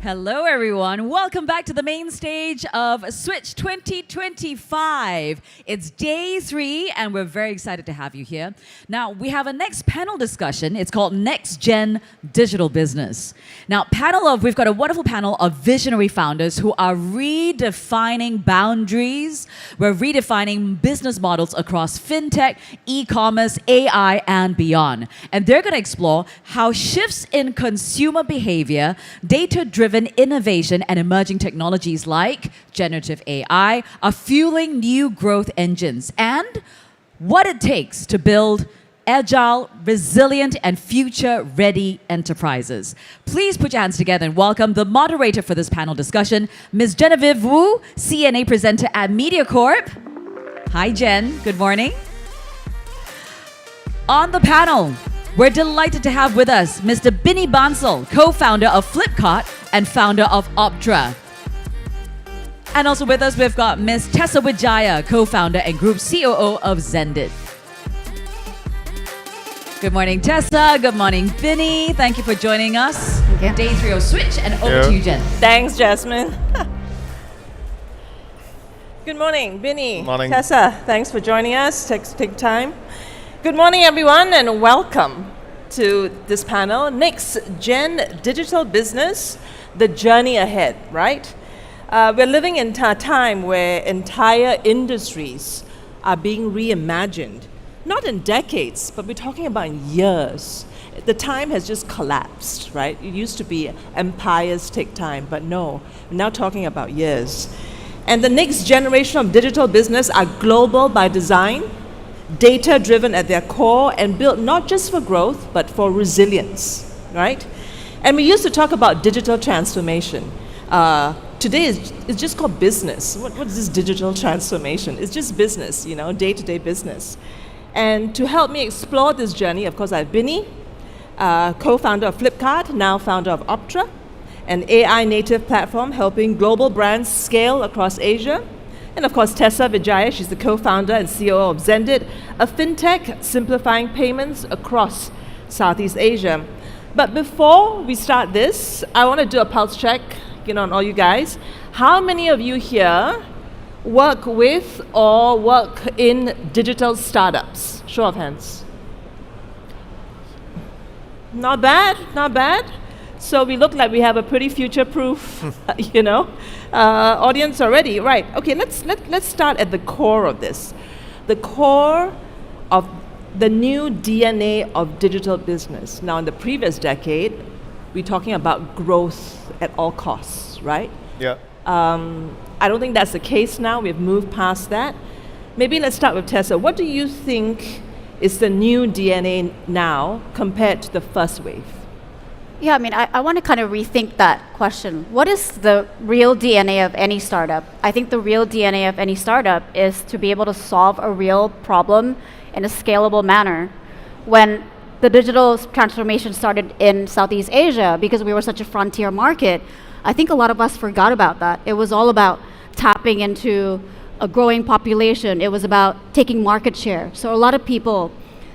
Hello, everyone. Welcome back to the main stage of Switch 2025. It's day 3, and we're very excited to have you here. Now, we have a next panel discussion. It's called Next Gen Digital Business. Now, we've got a wonderful panel of visionary founders who are redefining boundaries. We're redefining business models across fintech, e-commerce, AI, and beyond. And they're going to explore how shifts in consumer behavior, data-driven innovation, and emerging technologies like generative AI are fueling new growth engines, and what it takes to build agile, resilient, and future-ready enterprises. Please put your hands together and welcome the moderator for this panel discussion, Ms. Genevieve Wu, CNA presenter at MediaCorp. Hi, Jen. Good morning. On the panel, we're delighted to have with us Mr. Binny Bansal, co-founder of Flipkart and founder of Optra. And also with us, we've got Ms. Tessa Wijaya, co-founder and group COO of Zendit. Good morning, Tessa. Good morning, Binny. Thank you for joining us. Day 3 of Switch, and over to you, Jen. Thanks, Jasmine. Good morning, Binny. Morning. Tessa, thanks for joining us. Take time. Good morning, everyone, and welcome to this panel, Next Gen Digital Business, the journey ahead, right? We're living in a time where entire industries are being reimagined, not in decades, but we're talking about in years. The time has just collapsed, right? It used to be empires take time, but no, we're now talking about years. And the next generation of digital business are global by design, data-driven at their core, and built not just for growth, but for resilience, right? And we used to talk about digital transformation. Today it's just called business. What is this digital transformation? It's just business, day-to-day business. And to help me explore this journey, of course, I have Binny, co-founder of Flipkart, now founder of Optra, an AI-native platform helping global brands scale across Asia. And of course, Tessa Wijaya, she's the co-founder and COO of Zendit, a fintech simplifying payments across Southeast Asia. But before we start this, I want to do a pulse check, on all you guys. How many of you here work with or work in digital startups? Show of hands. Not bad, not bad. So we look like we have a pretty future-proof, audience already. Right, okay, let's start at the core of this. The core of the new DNA of digital business. Now, in the previous decade, we're talking about growth at all costs, right? Yeah. I don't think that's the case now. We've moved past that. Maybe let's start with Tessa. What do you think is the new DNA now compared to the first wave? Yeah, I want to kind of rethink that question. What is the real DNA of any startup? I think the real DNA of any startup is to be able to solve a real problem in a scalable manner. When the digital transformation started in Southeast Asia, because we were such a frontier market, I think a lot of us forgot about that. It was all about tapping into a growing population. It was about taking market share. So a lot of people,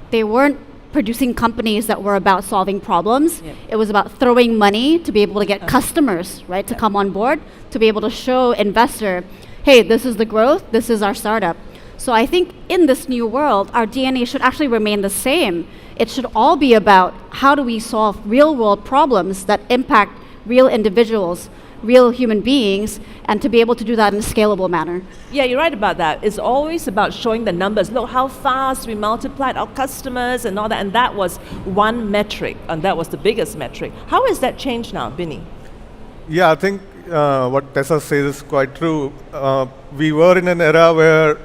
they weren't producing companies that were about solving problems. Yeah. It was about throwing money to be able to get customers, right, to come on board, to be able to show investor, hey, this is the growth, this is our startup. So I think in this new world, our DNA should actually remain the same. It should all be about how do we solve real world problems that impact real individuals, real human beings, and to be able to do that in a scalable manner. Yeah, you're right about that. It's always about showing the numbers. Look how fast we multiplied our customers and all that. And that was one metric, and that was the biggest metric. How has that changed now, Binny? Yeah, I think what Tessa says is quite true. We were in an era where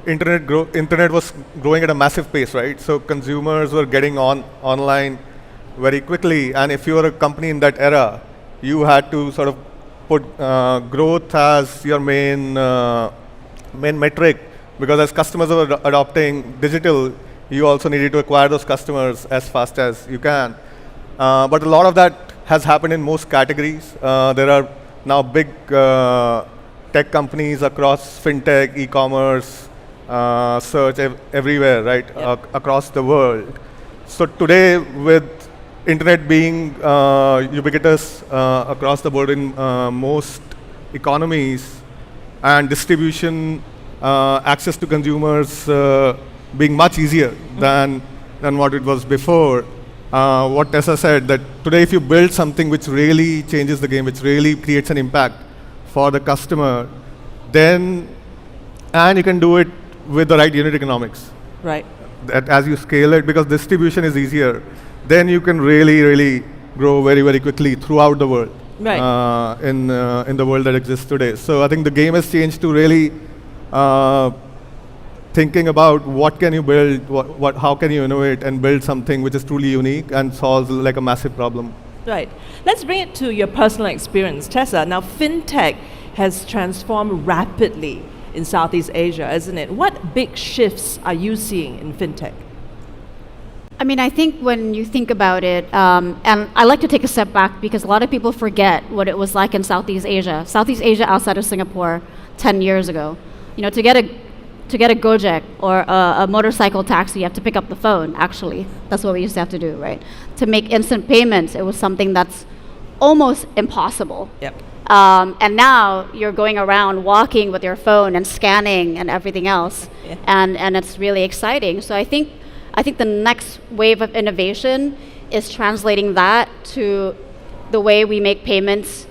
internet was growing at a massive pace, right? So consumers were getting online very quickly. And if you were a company in that era, you had to sort of put growth as your main metric, because as customers were adopting digital, you also needed to acquire those customers as fast as you can. But a lot of that has happened in most categories. There are now big tech companies across fintech, e-commerce, search everywhere, right, Yep. across the world. So today, with internet being ubiquitous across the board in most economies, and distribution, access to consumers being much easier than what it was before. What Tessa said, that today if you build something which really changes the game, which really creates an impact for the customer, then, and you can do it with the right unit economics. Right. That as you scale it, because distribution is easier, then you can really, really grow very, very quickly throughout the world. Right. In the world that exists today. So I think the game has changed to really thinking about what can you build, how can you innovate and build something which is truly unique and solves like a massive problem. Right. Let's bring it to your personal experience. Tessa, now fintech has transformed rapidly in Southeast Asia, isn't it? What big shifts are you seeing in fintech? I mean, I think when you think about it, and I like to take a step back because a lot of people forget what it was like in Southeast Asia. Southeast Asia outside of Singapore 10 years ago. You know, to get a Gojek or a motorcycle taxi, you have to pick up the phone, actually. That's what we used to have to do, right? To make instant payments, it was something that's almost impossible. Yep. And now you're going around walking with your phone and scanning and everything else. Yeah. And it's really exciting. So I think the next wave of innovation is translating that to the way we make payments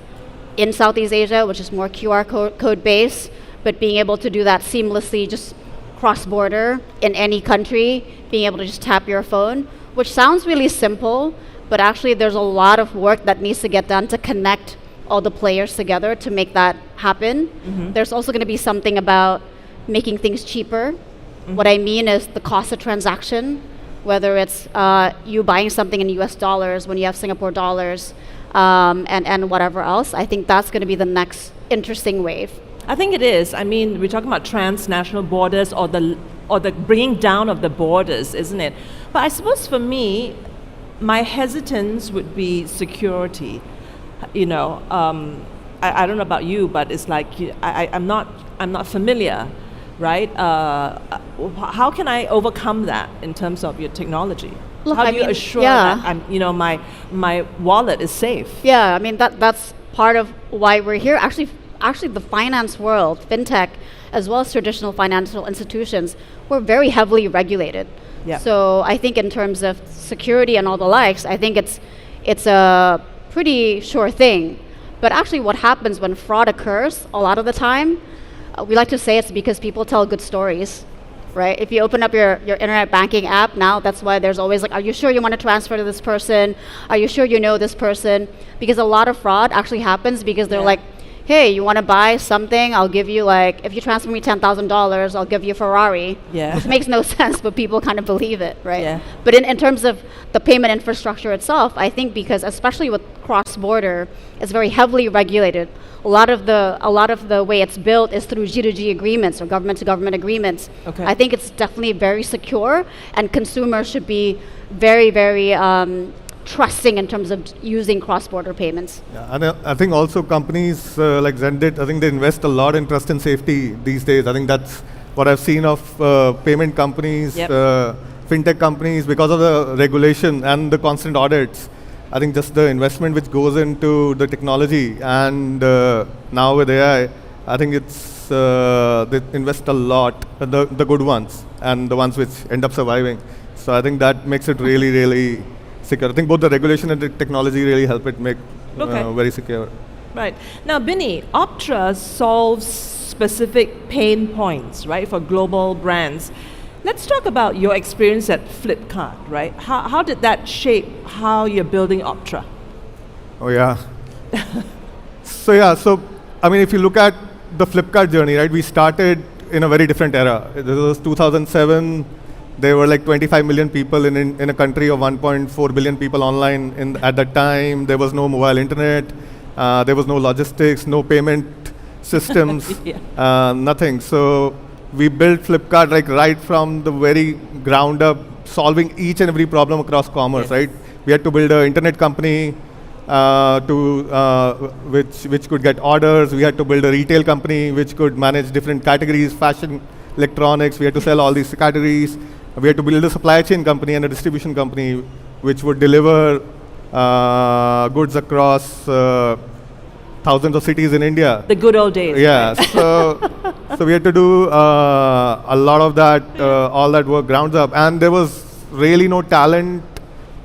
in Southeast Asia, which is more QR code based, but being able to do that seamlessly, just cross-border in any country, being able to just tap your phone, which sounds really simple, but actually there's a lot of work that needs to get done to connect all the players together to make that happen. Mm-hmm. There's also going to be something about making things cheaper. Mm-hmm. What I mean is the cost of transaction, whether it's you buying something in US dollars when you have Singapore dollars, and whatever else. I think that's going to be the next interesting wave. I think it is. I mean, we're talking about transnational borders or the bringing down of the borders, isn't it? But I suppose for me, my hesitance would be security. You know, I don't know about you, but it's like I'm not familiar, right? How can I overcome that in terms of your technology? Look, How I do you mean, assure yeah. that my wallet is safe? Yeah, I mean that's part of why we're here. Actually, the finance world, fintech, as well as traditional financial institutions, we're very heavily regulated. Yeah. So I think in terms of security and all the likes, I think it's a pretty sure thing. But actually, what happens when fraud occurs, a lot of the time, we like to say it's because people tell good stories. Right? If you open up your internet banking app now, that's why there's always like, are you sure you want to transfer to this person? Are you sure you know this person? Because a lot of fraud actually happens because they're like, hey, you want to buy something? I'll give you like, if you transfer me $10,000, I'll give you a Ferrari. Yeah. Which makes no sense, but people kind of believe it, right? Yeah. But in terms of the payment infrastructure itself, I think because especially with cross-border, it's very heavily regulated. A lot of the way it's built is through G2G agreements or government-to-government agreements. Okay. I think it's definitely very secure, and consumers should be very, very trusting in terms of using cross-border payments. Yeah, and I think also companies like Zendit, I think they invest a lot in trust and safety these days. I think that's what I've seen of payment companies, Yep. fintech companies, because of the regulation and the constant audits. I think just the investment which goes into the technology, and now with AI, I think it's they invest a lot, the good ones and the ones which end up surviving. So I think that makes it really, really secure. I think both the regulation and the technology really help it make very secure. Right. Now, Binny, Optra solves specific pain points, right, for global brands. Let's talk about your experience at Flipkart, right? How did that shape how you're building Optra? Oh yeah. So I mean, if you look at the Flipkart journey, right, we started in a very different era. This was 2007. There were like 25 million people in a country of 1.4 billion people online at that time. There was no mobile internet. There was no logistics, no payment systems, nothing. So we built Flipkart like right from the very ground up, solving each and every problem across commerce, right? We had to build an internet company which could get orders. We had to build a retail company which could manage different categories, fashion, electronics. We had to sell all these categories. We had to build a supply chain company and a distribution company which would deliver goods across thousands of cities in India. The good old days. Yeah, right? so we had to do a lot of that, all that work grounds up, and there was really no talent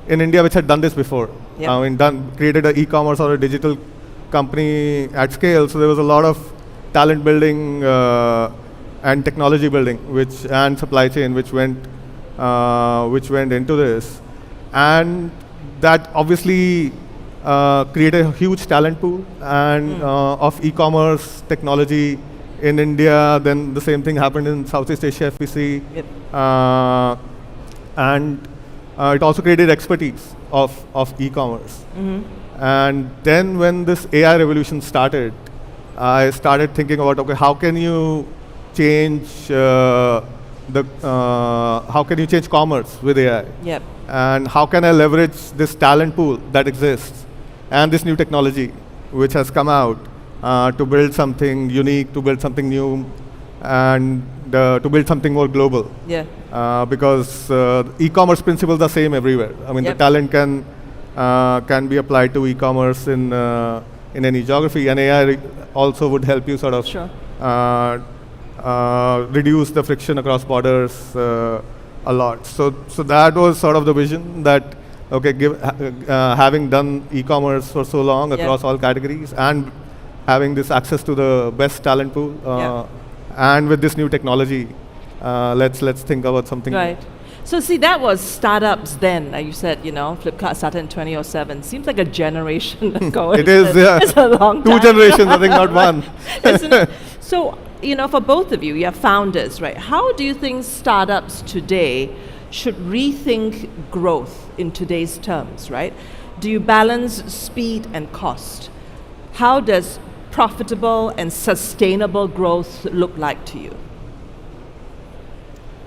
in India which had done this before. Yep. I mean, created an e-commerce or a digital company at scale. So there was a lot of talent building and technology building, and supply chain, which went into this, and that obviously created a huge talent pool and of e-commerce technology in India. Then the same thing happened in Southeast Asia, if we see. Yep. And it also created expertise of e-commerce. And then when this AI revolution started, I started thinking about, okay, how can you change how can you change commerce with AI? Yep. And how can I leverage this talent pool that exists and this new technology which has come out to build something unique, to build something new, and to build something more global. Yeah. Because e-commerce principles are same everywhere. I mean, Yep. the talent can be applied to e-commerce in any geography, and AI also would help you sort of Sure. reduce the friction across borders a lot. So that was sort of the vision that, okay, having done e-commerce for so long across all categories and having this access to the best talent pool, and with this new technology, let's think about something. Right. So see, that was startups then. Like you said, Flipkart started in 2007. Seems like a generation ago. It is, yeah. It's a long Two time. generations, I think, not one. Isn't it? So, for both of you, you're founders, right? How do you think startups today should rethink growth in today's terms, right? Do you balance speed and cost? How does profitable and sustainable growth look like to you?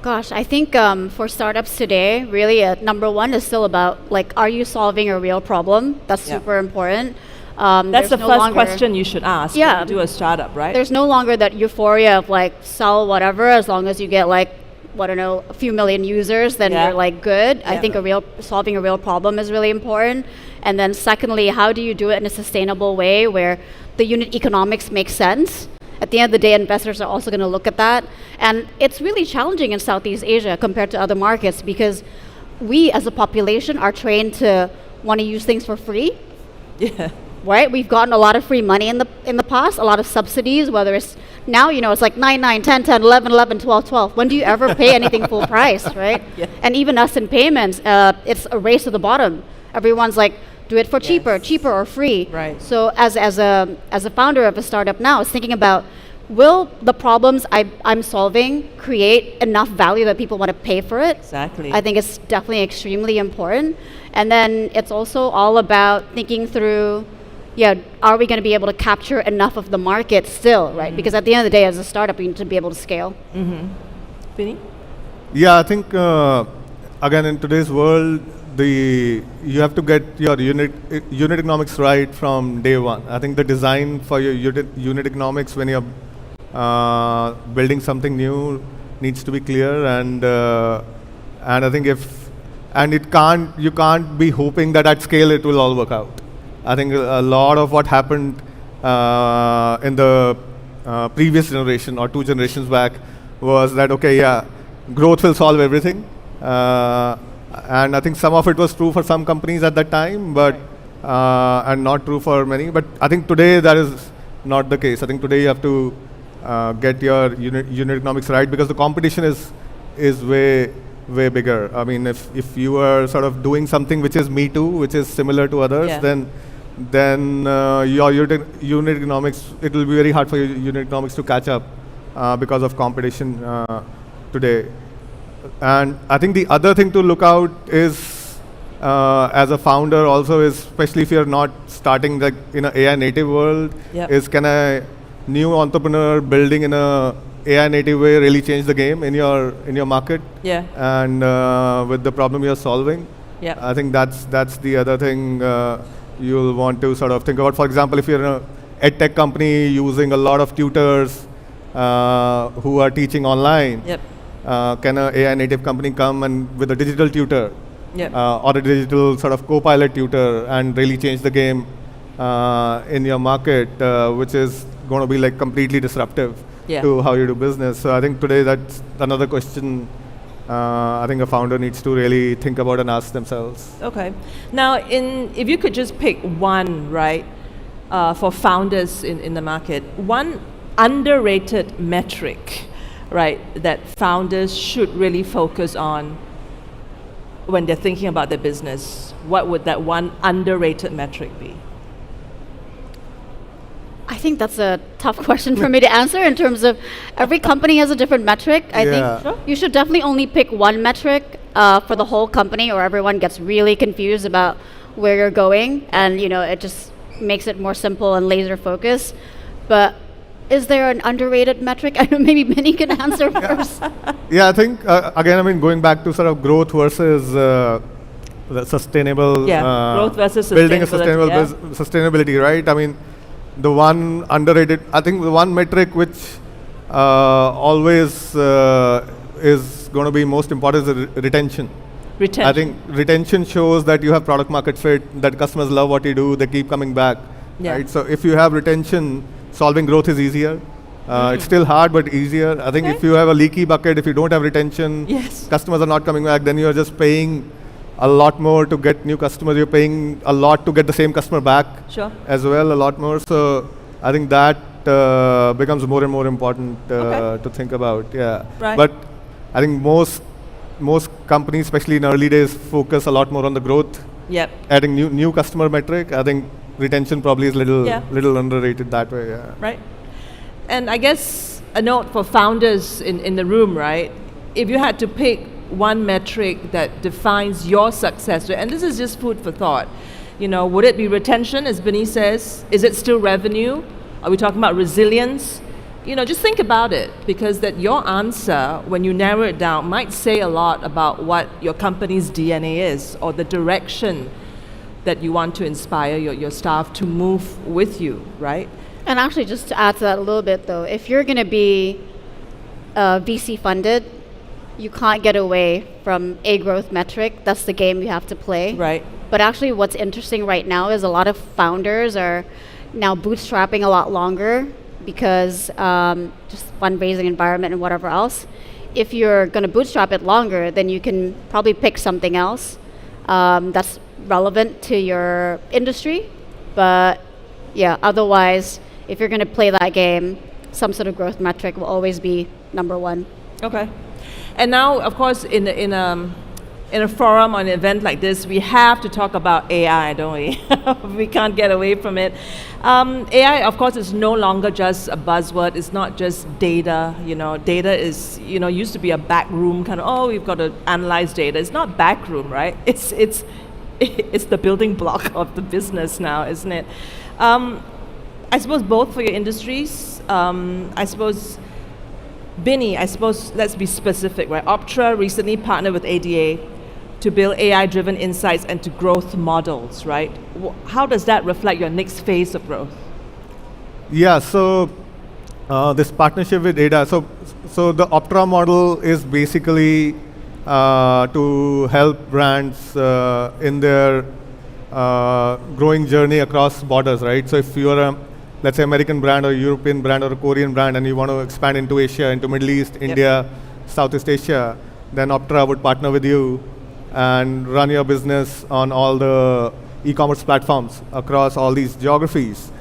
Gosh, I think for startups today, really, number one is still about are you solving a real problem? That's Yeah. super important. That's There's the no first longer- question you should ask Yeah. when you do a startup, right? There's no longer that euphoria of sell whatever as long as you get a few million users, then Yeah. you're good. I Yeah. think solving a real problem is really important. And then secondly, how do you do it in a sustainable way where the unit economics make sense? At the end of the day, investors are also going to look at that. And it's really challenging in Southeast Asia compared to other markets because we as a population are trained to want to use things for free. Yeah. Right? We've gotten a lot of free money in the past, a lot of subsidies, whether it's now, it's 9, 9, 10, 10, 11, 11, 12, 12. When do you ever pay anything full price, right? Yeah. And even us in payments, it's a race to the bottom. Everyone's do it for cheaper or free. Right. So as a founder of a startup now, I was thinking about, will the problems I'm solving create enough value that people want to pay for it? Exactly. I think it's definitely extremely important. And then it's also all about thinking through, are we going to be able to capture enough of the market still, right? Because at the end of the day, as a startup, you need to be able to scale. Vinny? Yeah, I think again in today's world, you have to get your unit economics right from day one. I think the design for your unit economics when you're building something new needs to be clear, and I think you can't be hoping that at scale it will all work out. I think a lot of what happened in the previous generation or 2 generations back was that, okay, yeah, growth will solve everything. And I think some of it was true for some companies at that time, but and not true for many. But I think today that is not the case. I think today you have to get your unit economics right because the competition is way bigger. I mean, if you are sort of doing something which is me too, which is similar to others, then your unit economics, it will be very hard for your unit economics to catch up because of competition today. And I think the other thing to look out is, as a founder also, is especially if you're not starting in an AI native world, is can a new entrepreneur building in a AI native way really change the game in your market? Yeah. And with the problem you're solving, I think that's the other thing you'll want to sort of think about. For example, if you're in an ed tech company using a lot of tutors who are teaching online. Yep. Can an AI native company come and with a digital tutor Yep. or a digital sort of co-pilot tutor and really change the game in your market, which is going to be like completely disruptive Yeah. to how you do business. So I think today that's another question I think a founder needs to really think about and ask themselves. Okay. Now, if you could just pick one, right, for founders in the market, one underrated metric, right, that founders should really focus on when they're thinking about their business, what would that one underrated metric be? I think that's a tough question for me to answer in terms of every company has a different metric. I Yeah. think Sure. you should definitely only pick one metric for the whole company, or everyone gets really confused about where you're going, and it just makes it more simple and laser focused. But is there an underrated metric? I know maybe Minnie can answer first. Yeah, I think again, I mean, going back to sort of growth versus the sustainable, Yeah, growth versus building a sustainability, sustainable sustainability, right? I mean, the one underrated, I think the one metric which always is going to be most important is the retention. Retention. I think retention shows that you have product market fit, that customers love what you do, they keep coming back, Yeah. right? So if you have retention, solving growth is easier. It's still hard, but easier. I think if Okay. you have a leaky bucket, if you don't have retention, Yes. customers are not coming back, then you're just paying a lot more to get new customers. You're paying a lot to get the same customer back Sure. as well, a lot more. So I think that becomes more and more important Okay. to think about. Yeah. Right. But I think most companies, especially in early days, focus a lot more on the growth, Yep. adding new customer metric. I think retention probably is Yeah. little underrated that way. Yeah. Right. And I guess a note for founders in the room, right? If you had to pick one metric that defines your success, and this is just food for thought, would it be retention, as Benny says? Is it still revenue? Are we talking about resilience? Just think about it, because that your answer, when you narrow it down, might say a lot about what your company's DNA is, or the direction that you want to inspire your staff to move with you, right? And actually, just to add to that a little bit, though, if you're going to be VC funded, you can't get away from a growth metric. That's the game you have to play. Right. But actually, what's interesting right now is a lot of founders are now bootstrapping a lot longer because just fundraising environment and whatever else. If you're going to bootstrap it longer, then you can probably pick something else that's relevant to your industry. But yeah, otherwise, if you're going to play that game, some sort of growth metric will always be number one. Okay. And now, of course, in a forum or an event like this, we have to talk about AI, don't we? We can't get away from it. AI, of course, is no longer just a buzzword. It's not just data. Data is, used to be a backroom kind of. Oh, we've got to analyze data. It's not backroom, right? It's the building block of the business now, isn't it? I suppose both for your industries. I suppose. Binny, let's be specific, right? Optra recently partnered with ADA to build AI-driven insights and to growth models, right? How does that reflect your next phase of growth? Yeah, so this partnership with ADA, so the Optra model is basically to help brands in their growing journey across borders, right? So if you're a, let's say, American brand or European brand or a Korean brand and you want to expand into Asia, into Middle East, India, Southeast Asia, then Optra would partner with you and run your business on all the e-commerce platforms across all these geographies.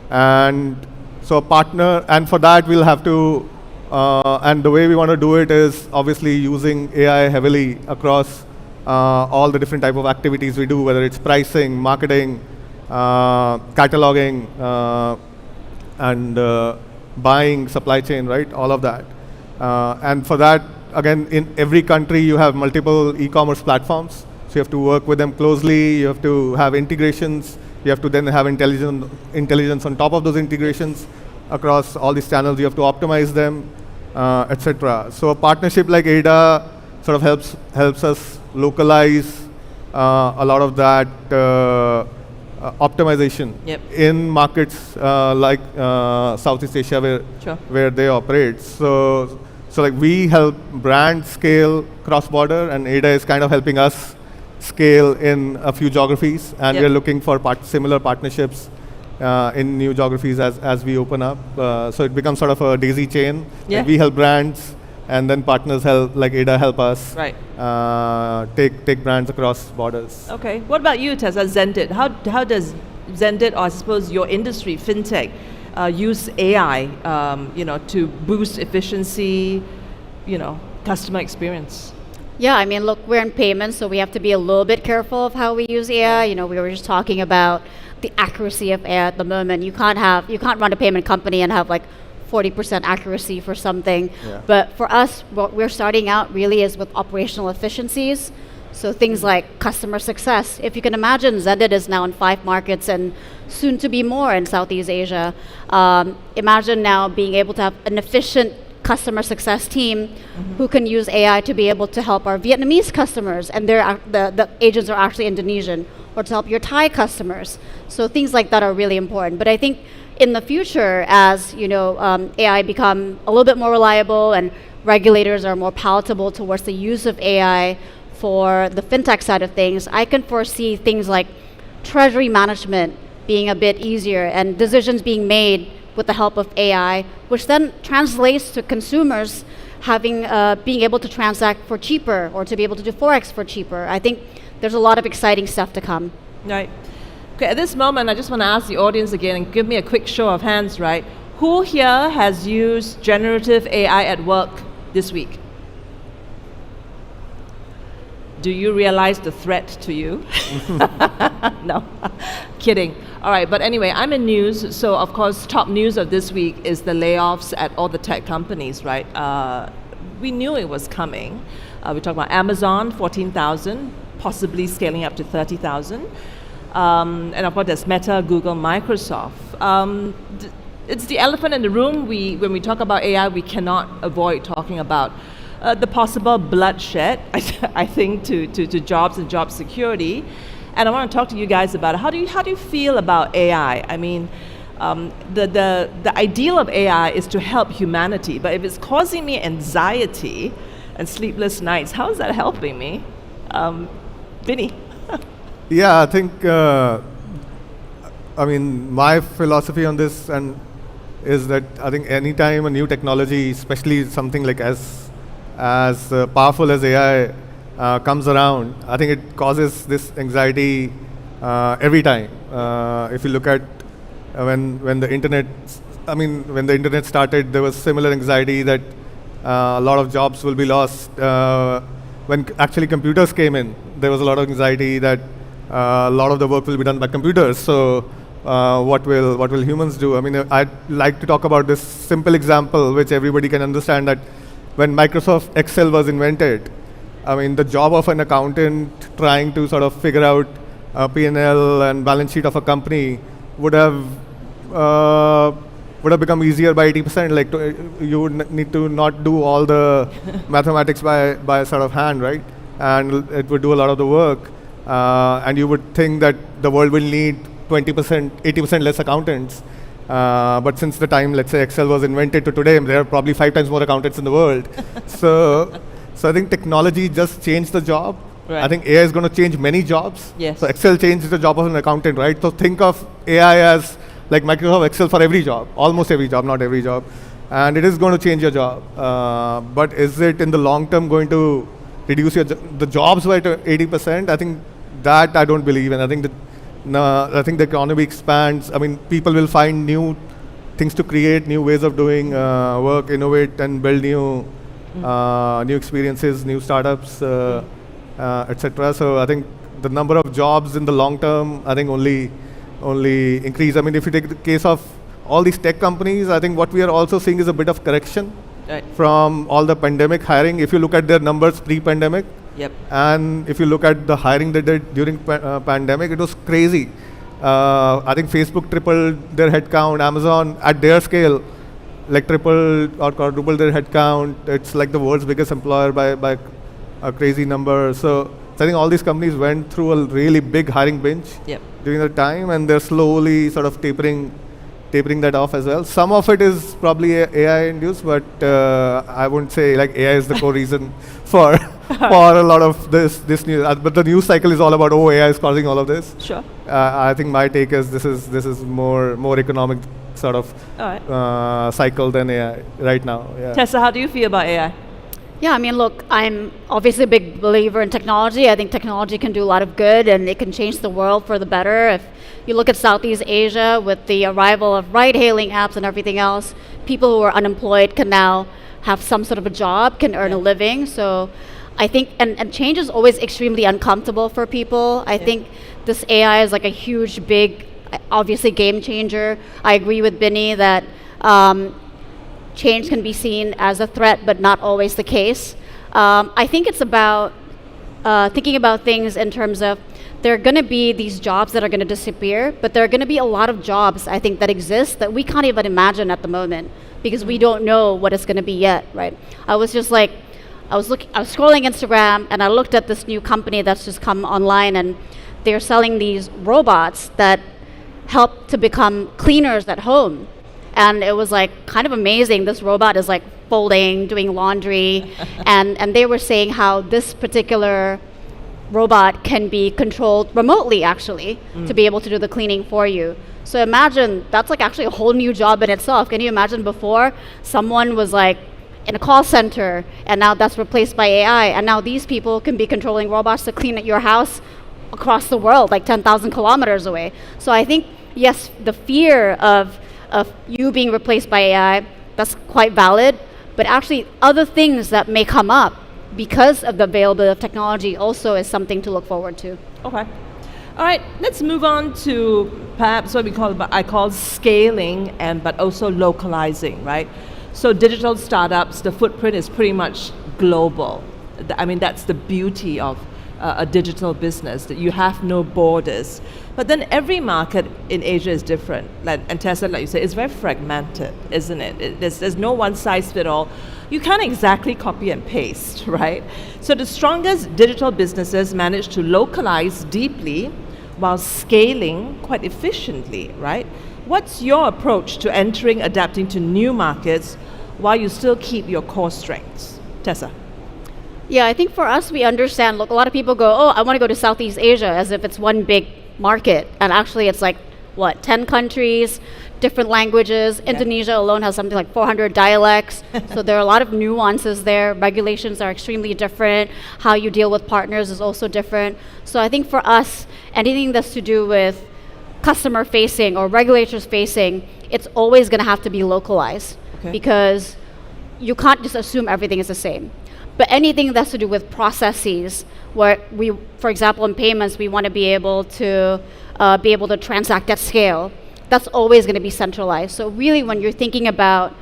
And so a partner, and for that we'll have to, and the way we want to do it is obviously using AI heavily across all the different type of activities we do, whether it's pricing, marketing, cataloging, and buying, supply chain, right? All of that. And for that, again, in every country you have multiple e-commerce platforms. So you have to work with them closely, you have to have integrations, you have to then have intelligence on top of those integrations across all these channels, you have to optimize them, etc. So a partnership like ADA sort of helps us localize a lot of that optimization in markets like Southeast Asia where they operate. So like we help brands scale cross-border, and ADA is kind of helping us scale in a few geographies, and Yep. we're looking for similar partnerships in new geographies as we open up. So it becomes sort of a daisy chain. Yeah. Like we help brands, and then partners help, like Ada help us Right. take brands across borders. Okay. What about you, Tessa? Zendit. How does Zendit, or I suppose your industry, fintech, use AI, to boost efficiency, customer experience? Yeah, I mean, look, we're in payments, so we have to be a little bit careful of how we use AI. We were just talking about the accuracy of AI at the moment. You can't run a payment company and have like 40% accuracy for something. Yeah. But for us, what we're starting out really is with operational efficiencies. So things like customer success. If you can imagine, Zendit is now in 5 markets and soon to be more in Southeast Asia. Imagine now being able to have an efficient customer success team who can use AI to be able to help our Vietnamese customers, and the agents are actually Indonesian, or to help your Thai customers. So things like that are really important. But I think in the future, as AI become a little bit more reliable and regulators are more palatable towards the use of AI for the fintech side of things, I can foresee things like treasury management being a bit easier and decisions being made with the help of AI, which then translates to consumers being able to transact for cheaper or to be able to do Forex for cheaper. I think there's a lot of exciting stuff to come. Right. Okay, at this moment, I just want to ask the audience again and give me a quick show of hands, right? Who here has used generative AI at work this week? Do you realize the threat to you? No, kidding. All right, but anyway, I'm in news, so of course, top news of this week is the layoffs at all the tech companies, right? We knew it was coming. We talked about Amazon, 14,000, possibly scaling up to 30,000. And of course, there's Meta, Google, Microsoft. It's the elephant in the room. When we talk about AI, we cannot avoid talking about the possible bloodshed, I think, to jobs and job security. And I want to talk to you guys about it. How do you feel about AI? I mean, the ideal of AI is to help humanity, but if it's causing me anxiety and sleepless nights, how is that helping me? Vinny? Yeah, I think, my philosophy on this is that I think anytime a new technology, especially something like as powerful as AI comes around, I think it causes this anxiety every time. If you look at when the internet started, there was similar anxiety that a lot of jobs will be lost. When actually computers came in, there was a lot of anxiety that a lot of the work will be done by computers. So what will humans do? I mean, I'd like to talk about this simple example, which everybody can understand, that when Microsoft Excel was invented, I mean, the job of an accountant trying to sort of figure out P&L and balance sheet of a company would have become easier by 80%. Like you would need to not do all the mathematics by sort of hand, right? And it would do a lot of the work. And you would think that the world will need 20%, 80% less accountants. But since the time, let's say, Excel was invented to today, there are probably 5 times more accountants in the world. So I think technology just changed the job. Right. I think AI is going to change many jobs. Yes. So Excel changed the job of an accountant, right? So think of AI as like Microsoft Excel for every job, almost every job, not every job. And it is going to change your job. But is it in the long term going to reduce the jobs by 80%? I think that I don't believe in. I think the economy expands. I mean, people will find new things to create, new ways of doing work, innovate, and build new experiences, new startups, etc. So I think the number of jobs in the long term, I think only increase. I mean, if you take the case of all these tech companies, I think what we are also seeing is a bit of correction from all the pandemic hiring. If you look at their numbers pre-pandemic, Yep. and if you look at the hiring they did during pandemic, it was crazy. I think Facebook tripled their headcount. Amazon, at their scale, like tripled or quadrupled their headcount. It's like the world's biggest employer by a crazy number. So I think all these companies went through a really big hiring binge during the time, and they're slowly sort of tapering that off as well. Some of it is probably AI induced, but I wouldn't say like AI is the core reason for for a lot of this news. But the news cycle is all about AI is causing all of this. Sure. I think my take is this is more economic sort of All right. cycle than AI right now. Yeah. Tessa, how do you feel about AI? Yeah, I mean, look, I'm obviously a big believer in technology. I think technology can do a lot of good and it can change the world for the better. If you look at Southeast Asia with the arrival of ride-hailing apps and everything else, people who are unemployed can now have some sort of a job, can earn a living. So I think, and change is always extremely uncomfortable for people. I think this AI is like a huge, big, obviously game changer. I agree with Binny that change can be seen as a threat, but not always the case. I think it's about thinking about things in terms of there are going to be these jobs that are going to disappear, but there are going to be a lot of jobs, I think, that exist that we can't even imagine at the moment because we don't know what it's going to be yet, right? I was scrolling Instagram and I looked at this new company that's just come online and they're selling these robots that help to become cleaners at home. And it was like kind of amazing. This robot is like folding, doing laundry, and they were saying how this particular robot can be controlled remotely actually to be able to do the cleaning for you. So imagine that's like actually a whole new job in itself. Can you imagine before someone was like in a call center and now that's replaced by AI and now these people can be controlling robots to clean at your house across the world like 10,000 kilometers away. So I think yes, the fear of you being replaced by AI, that's quite valid, but actually other things that may come up because of the availability of technology also is something to look forward to. Okay. All right, let's move on to perhaps what I call scaling but also localizing, right? So digital startups, the footprint is pretty much global. I mean, that's the beauty of a digital business, that you have no borders. But then every market in Asia is different. And Tessa, like you said, it's very fragmented, isn't it? There's no one size fit all. You can't exactly copy and paste, right? So the strongest digital businesses manage to localize deeply while scaling quite efficiently, right? What's your approach to entering, adapting to new markets while you still keep your core strengths? Tessa. Yeah, I think for us, we understand, look, a lot of people go, oh, I want to go to Southeast Asia as if it's one big market. And actually it's like, 10 countries, different languages. Yeah. Indonesia alone has something like 400 dialects. So there are a lot of nuances there. Regulations are extremely different. How you deal with partners is also different. So I think for us, anything that's to do with customer facing or regulators facing, it's always going to have to be localized because you can't just assume everything is the same. But anything that's to do with processes, where we, for example, in payments, we want to be able to transact at scale. That's always going to be centralized. So really, when you're thinking about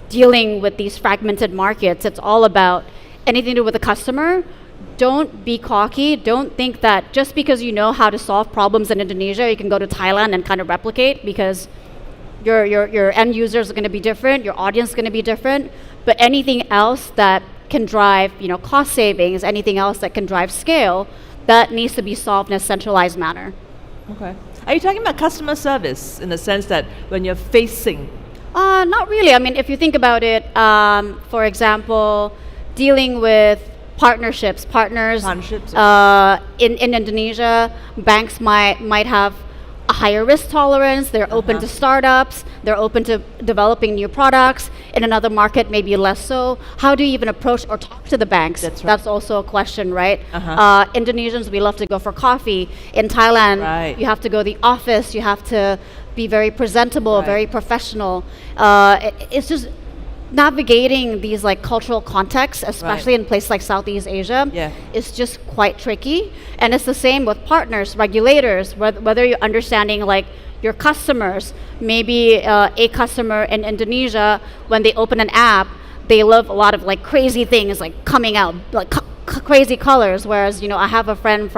dealing with these fragmented markets, it's all about anything to do with the customer. Don't be cocky. Don't think that just because you know how to solve problems in Indonesia, you can go to Thailand and kind of replicate, because your end users are going to be different, your audience is going to be different. But anything else that can drive, cost savings, anything else that can drive scale, that needs to be solved in a centralized manner. Okay. Are you talking about customer service in the sense that when you're facing? Not really. I mean, if you think about it, for example, dealing with partners. In Indonesia, banks might have a higher risk tolerance. They're open to startups. They're open to developing new products. In another market, maybe less so. How do you even approach or talk to the banks? That's right. That's also a question, right? Indonesians, we love to go for coffee. In Thailand, you have to go to the office. You have to be very presentable, very professional. It's just navigating these like cultural contexts, especially in places like Southeast Asia, is just quite tricky. And it's the same with partners, regulators, whether you're understanding like your customers. Maybe a customer in Indonesia, when they open an app, they love a lot of like crazy things like coming out, like crazy colors. Whereas, I have a friend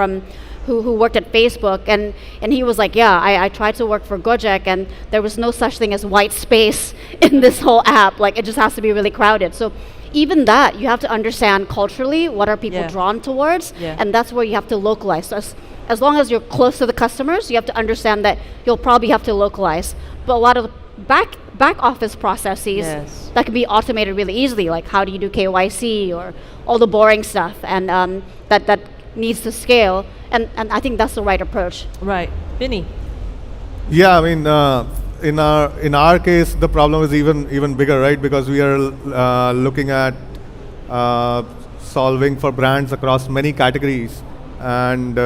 who worked at Facebook, and he was like, I tried to work for Gojek, and there was no such thing as white space in this whole app. Like, it just has to be really crowded. So even that, you have to understand culturally what are people drawn towards, and that's where you have to localize. So as long as you're close to the customers, you have to understand that you'll probably have to localize. But a lot of back office processes Yes. that can be automated really easily, like how do you do KYC or all the boring stuff, and that needs to scale. And I think that's the right approach. Right. Vinny. Yeah, I mean, in our case, the problem is even bigger, right? Because we are looking at solving for brands across many categories, and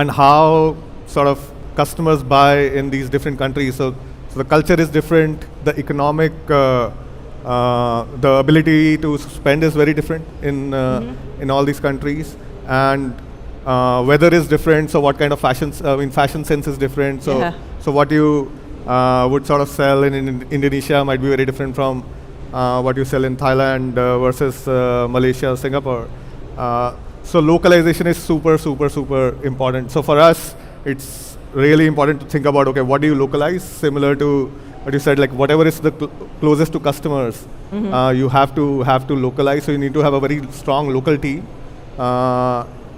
how sort of customers buy in these different countries. So the culture is different. The economic, the ability to spend is very different in all these countries, and weather is different. So what kind of fashion sense is different. So Yeah. so what you would sort of sell in Indonesia might be very different from what you sell in Thailand versus Malaysia, Singapore. So localization is super important. So for us, it's really important to think about, okay, what do you localize? Similar to what you said, like whatever is the closest to customers, you have to localize. So you need to have a very strong local team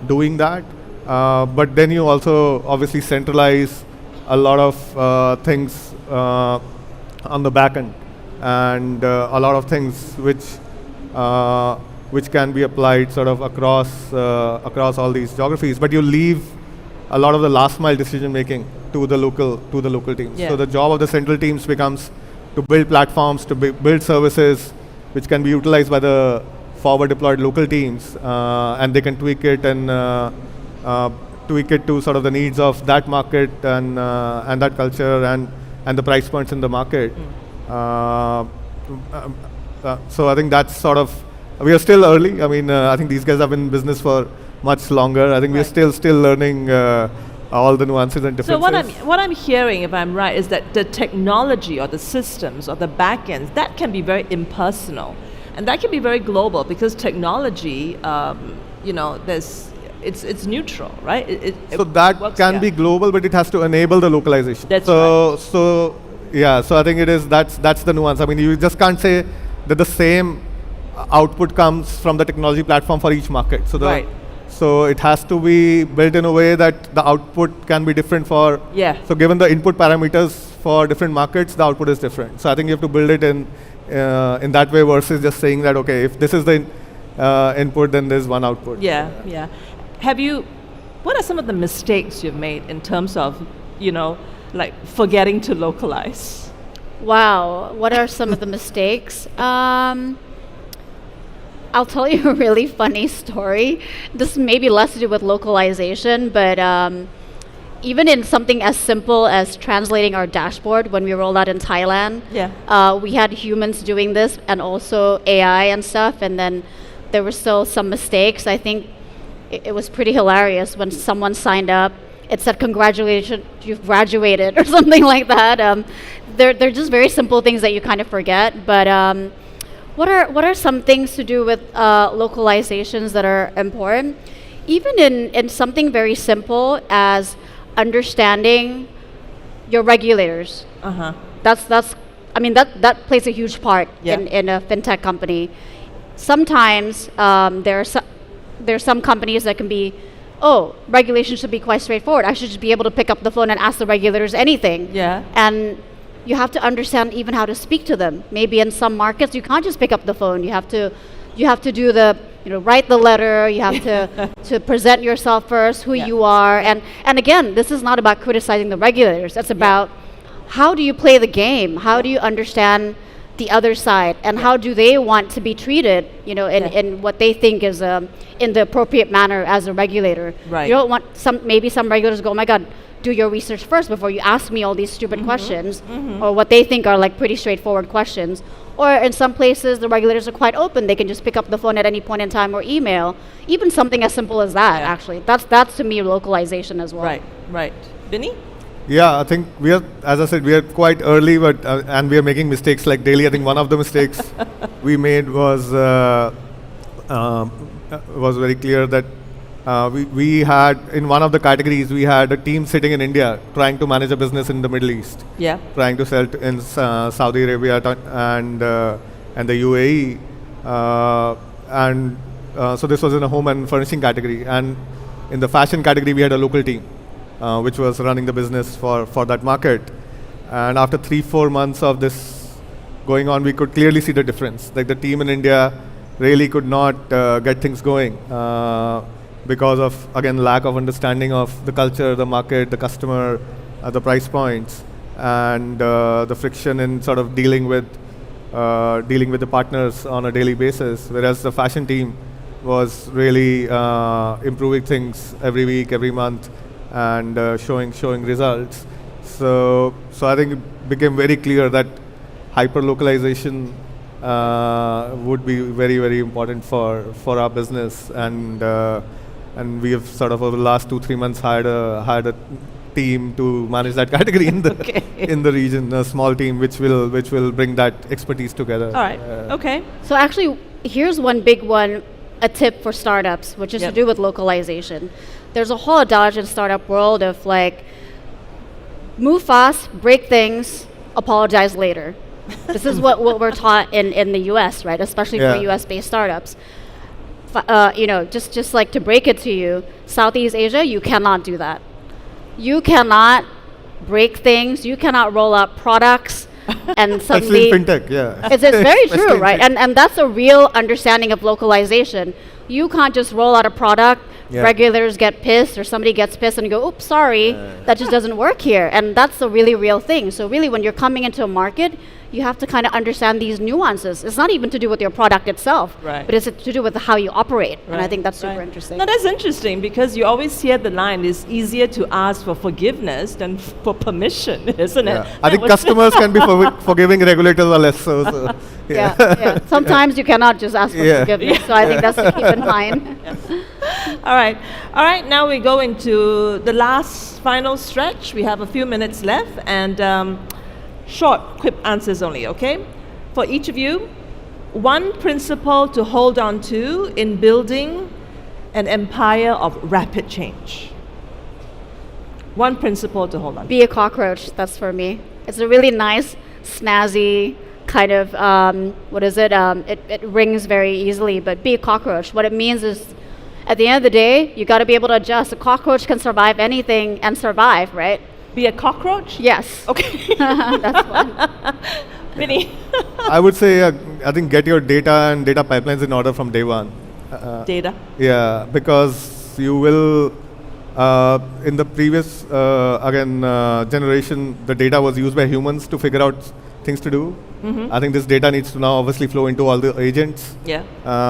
doing that. But then you also obviously centralize a lot of things on the back end, and a lot of things which can be applied sort of across all these geographies. But you leave a lot of the last mile decision making to the local teams. Yeah. So the job of the central teams becomes to build platforms, to build services which can be utilized by the forward deployed local teams, and they can tweak it to sort of the needs of that market and that culture and the price points in the market. So I think that's sort of, we are still early. I mean, I think these guys have been in business for much longer. I think we're still learning all the nuances and So differences. what I'm hearing, if I'm right, is that the technology or the systems or the backends, that can be very impersonal, and that can be very global, because technology, it's neutral, right? So that works, can yeah. be global, but it has to enable the localization. That's So I think it is, that's the nuance. I mean, you just can't say that the same output comes from the technology platform for each market. Right. So it has to be built in a way that the output can be different for. Yeah. So given the input parameters for different markets, the output is different. So I think you have to build it in that way versus just saying that, okay, if this is the input, then there's one output. Yeah. What are some of the mistakes you've made in terms of, like forgetting to localize? Wow, what are some of the mistakes? I'll tell you a really funny story. This may be less to do with localization, but even in something as simple as translating our dashboard when we rolled out in Thailand, we had humans doing this and also AI and stuff, and then there were still some mistakes. I think it was pretty hilarious when someone signed up. It said, "Congratulations, you've graduated," or something like that. They're just very simple things that you kind of forget. But what are some things to do with localizations that are important? Even in something very simple as understanding your regulators. That plays a huge part in a fintech company. Sometimes there are some companies that can be, regulations should be quite straightforward. I should just be able to pick up the phone and ask the regulators anything. Yeah. And you have to understand even how to speak to them. Maybe in some markets you can't just pick up the phone. You have to do the, write the letter. You have to present yourself first, who you are. And again, this is not about criticizing the regulators. It's about how do you play the game? How do you understand the other side, and how do they want to be treated, in what they think is in the appropriate manner as a regulator. Right. You don't want maybe some regulators go, "Oh my God, do your research first before you ask me all these stupid questions," or what they think are like pretty straightforward questions. Or in some places, the regulators are quite open. They can just pick up the phone at any point in time or email. Even something as simple as that, actually. That's to me localization as well. Right. Vinny? Yeah, I think we are, as I said, we are quite early, but and we are making mistakes like daily. I think one of the mistakes we made was very clear that we had, in one of the categories, we had a team sitting in India trying to manage a business in the Middle East. Yeah. Trying to sell in Saudi Arabia and the UAE. So this was in a home and furnishing category. And in the fashion category, we had a local team which was running the business for that market. And after 3-4 months of this going on, we could clearly see the difference. Like the team in India really could not get things going because of, again, lack of understanding of the culture, the market, the customer, the price points, and the friction in sort of dealing with the partners on a daily basis. Whereas the fashion team was really improving things every week, every month, and showing results. So I think it became very clear that hyper localization would be very, very important for our business, and we have sort of over the last 2-3 months hired a team to manage that category in the in the region, a small team which will bring that expertise together. All right. Okay. So actually, here's one big one, a tip for startups, which is to Yep. do with localization. There's a whole adage in startup world of like, move fast, break things, apologize later. This is what we're taught in the US, right? Especially for Yeah. US-based startups. Just like to break it to you, Southeast Asia, you cannot do that. You cannot break things. You cannot roll out products and Especially suddenly in fintech, yeah. it's very Especially true, in right? fintech. And that's a real understanding of localization. You can't just roll out a product, Yeah. regulators get pissed, or somebody gets pissed and you go, oops, sorry, that just doesn't work here. And that's a really real thing. So really, when you're coming into a market, you have to kind of understand these nuances. It's not even to do with your product itself, Right. but it's to do with how you operate. And I Right, think that's super right. interesting. No, that's interesting because you always hear the line, it's easier to ask for forgiveness than for permission, isn't it? Yeah. I think customers can be forgiving, regulators are less so. Yeah. Sometimes you cannot just ask for Yeah. forgiveness. So I think that's to keep in mind. All right. Now we go into the last final stretch. We have a few minutes left, and short, quick answers only. Okay, for each of you, one principle to hold on to in building an empire of rapid change. One principle to hold on to. Be a cockroach. That's for me. It's a really nice, snazzy kind of it rings very easily. But be a cockroach. What it means is, at the end of the day, you got to be able to adjust. A cockroach can survive anything and survive, right? Be a cockroach? Yes. Okay. That's one. Vinny. I would say, I think get your data and data pipelines in order from day one. Data. Yeah, because you will, in the previous, generation, the data was used by humans to figure out things to do. I think this data needs to now obviously flow into all the agents, Yeah.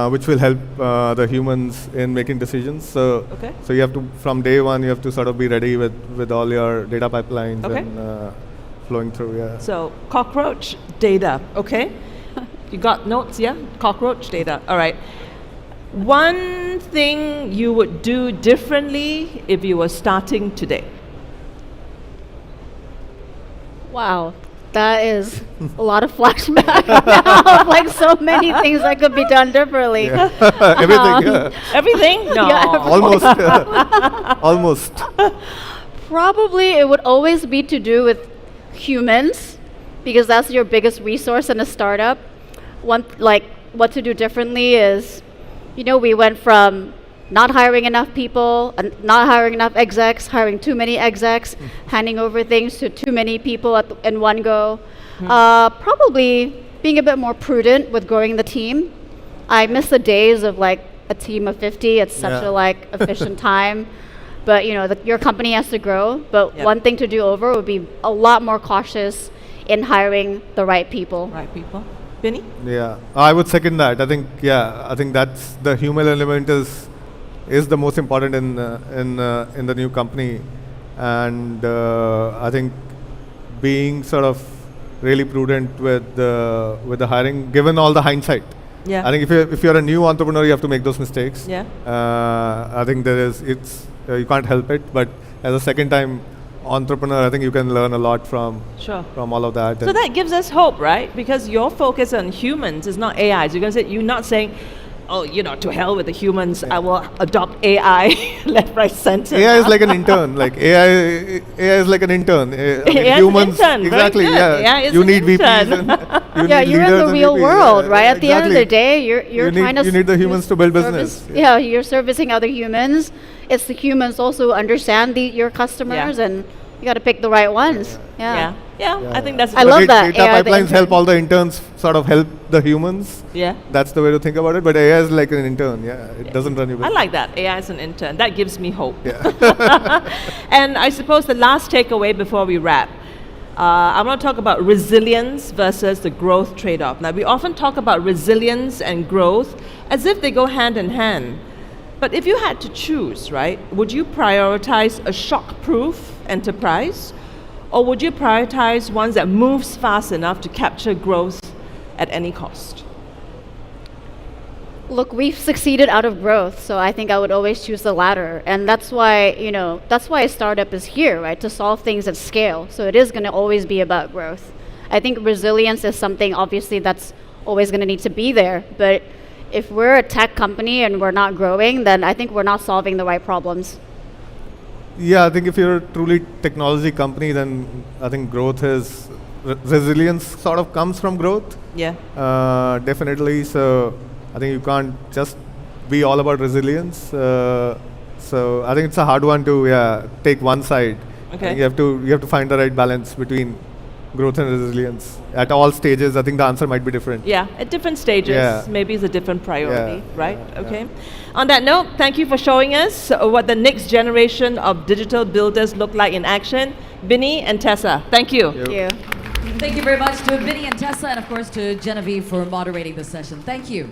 which will help the humans in making decisions. So, Okay. so you have to, from day one, you have to sort of be ready with all your data pipelines Okay. and flowing through, yeah. So cockroach data, okay? You got notes, yeah? Cockroach data, all right. One thing you would do differently if you were starting today. Wow. That is a lot of flashback now of like so many things that could be done differently. Everything, yeah. Everything? No. Yeah, Almost, almost. Probably it would always be to do with humans, because that's your biggest resource in a startup. What to do differently is, we went from not hiring enough people, and not hiring enough execs, hiring too many execs, handing over things to too many people in one go. Probably being a bit more prudent with growing the team. I miss the days of like a team of 50. It's such Yeah. a efficient time. But your company has to grow. But Yep. one thing to do over would be a lot more cautious in hiring the right people. Right, people. Vinny? Yeah, I would second that. I think that's the human element is the most important in the new company, and I think being sort of really prudent with the hiring, given all the hindsight. Yeah. I think if you're a new entrepreneur, you have to make those mistakes. Yeah. I think you can't help it, but as a second time entrepreneur, I think you can learn a lot from Sure. all of that. So that gives us hope, right? Because your focus on humans is not AIs. You're not saying, to hell with the humans, I will adopt AI left, right, center. AI is like an intern. Like AI is like an intern. AI is an Humans, intern, very exactly. good. Yeah, AI is you an need VPs. intern. And Yeah, need you're in leaders the and real VPs. world, Yeah, right? At the end of the exactly. day, you're trying to you need the humans to build service- business. Yeah, you're servicing other humans. It's the humans also who understand your customers, Yeah. and you got to pick the right ones. Yeah. Yeah. Yeah, I think that's I The love da- that, Data AI, the pipelines help intern. all the interns sort of help the humans. yeah. That's the way to think about it. But AI is like an intern. Yeah, it doesn't run your I business. like that. AI as an intern. That gives me hope. Yeah. And I suppose the last takeaway before we wrap, I want to talk about resilience versus the growth trade off. Now, we often talk about resilience and growth as if they go hand in hand. But if you had to choose, right, would you prioritize a shock proof enterprise or would you prioritize ones that moves fast enough to capture growth at any cost? Look, we've succeeded out of growth, so I think I would always choose the latter. And that's why, that's why a startup is here, right? To solve things at scale. So it is going to always be about growth. I think resilience is something obviously that's always going to need to be there. But if we're a tech company and we're not growing, then I think we're not solving the right problems. Yeah, I think if you're a truly technology company, then I think growth is resilience sort of comes from growth. Yeah. Definitely. So I think you can't just be all about resilience. So I think it's a hard one to take one side. I Okay. think you have to find the right balance between growth and resilience at all stages. I think the answer might be different. Yeah, at different stages, Yeah. maybe it's a different priority, Yeah, right? yeah, Okay. On that note, thank you for showing us what the next generation of digital builders look like in action. Vinny and Tessa, thank you. Yep. Thank you. Thank you very much to Vinny and Tessa, and of course to Genevieve for moderating this session. Thank you.